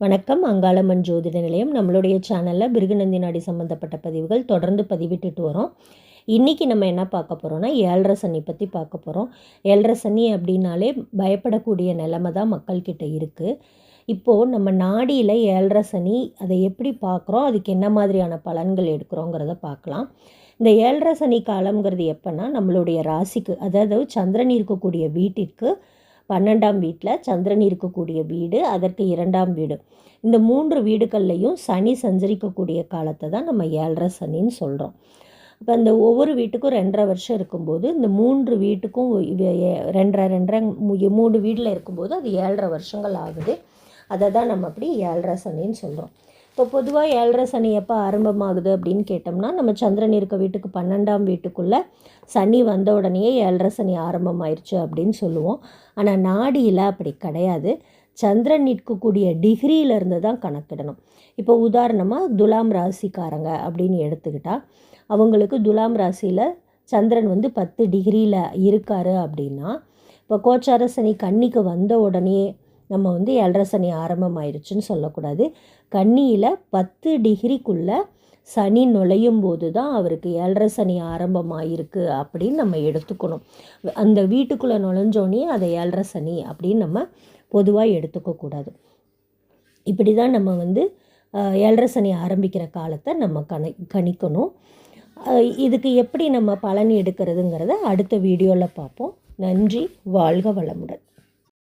வணக்கம். அங்காளம்மன் ஜோதிட நிலையம். நம்மளுடைய சேனலில் பிருகுநந்தி நாடி சம்மந்தப்பட்ட பதிவுகள் தொடர்ந்து பதிவிட்டுட்டு வரோம். இன்றைக்கி நம்ம என்ன பார்க்க போகிறோன்னா, 7.5 சனி பற்றி பார்க்க போகிறோம். 7.5 சனி அப்படின்னாலே பயப்படக்கூடிய நிலைமை தான் மக்கள்கிட்ட இருக்குது. இப்போது நம்ம நாடியில் 7.5 சனி அதை எப்படி பார்க்குறோம், அதுக்கு என்ன மாதிரியான பலன்கள் எடுக்கிறோங்கிறத பார்க்கலாம். இந்த 7.5 சனி காலம்ங்கிறது எப்போன்னா, நம்மளுடைய ராசிக்கு, அதாவது சந்திரன் இருக்கக்கூடிய வீட்டிற்கு 12ஆம் வீட்டில் சந்திரன் இருக்கக்கூடிய வீடு, அதற்கு 2ஆம் வீடு, இந்த 3 வீடுகள்லையும் சனி சஞ்சரிக்கக்கூடிய காலத்தை தான் நம்ம 7.5 சனின்னு சொல்கிறோம். இப்போ இந்த ஒவ்வொரு வீட்டுக்கும் 2.5 வருஷம் இருக்கும்போது, இந்த 3 வீட்டுக்கும் 3 வீட்டில் இருக்கும்போது அது 7.5 வருஷங்கள் ஆகுது. அதை தான் நம்ம அப்படி 7.5 சனின்னு சொல்கிறோம். இப்போ பொதுவாக 7.5 சனி எப்போ ஆரம்பமாகுது அப்படின்னு கேட்டோம்னா, நம்ம சந்திரன் இருக்க வீட்டுக்கு 12ஆம் வீட்டுக்குள்ளே சனி வந்த உடனேயே 7.5 சனி ஆரம்பமாயிருச்சு அப்படின்னு சொல்லுவோம். ஆனால் நாடியில் அப்படி கிடையாது. சந்திரன் நிற்கக்கூடிய டிகிரியிலேருந்து தான் கணக்கிடணும். இப்போ உதாரணமாக துலாம் ராசிக்காரங்க அப்படின்னு எடுத்துக்கிட்டால், அவங்களுக்கு துலாம் ராசியில் சந்திரன் 10 டிகிரியில் இருக்கார் அப்படின்னா, இப்போ கோச்சார சனி கன்னிக்கு வந்த உடனே நம்ம 7.5 சனி ஆரம்பமாயிருச்சுன்னு சொல்லக்கூடாது. கன்னியில் 10 டிகிரிக்குள்ளே சனி நுழையும் போது தான் அவருக்கு 7.5 சனி ஆரம்பமாயிருக்கு அப்படின்னு நம்ம எடுத்துக்கணும். அந்த வீட்டுக்குள்ளே நுழைஞ்சோன்னே அதை 7.5 சனி அப்படின்னு நம்ம பொதுவாக எடுத்துக்கக்கூடாது. இப்படி தான் நம்ம 7.5 சனி ஆரம்பிக்கிற காலத்தை நம்ம கணிக்கணும். இதுக்கு எப்படி நம்ம பலன் எடுக்கிறதுங்கிறத அடுத்த வீடியோவில் பார்ப்போம். நன்றி. வாழ்க வளமுடன்.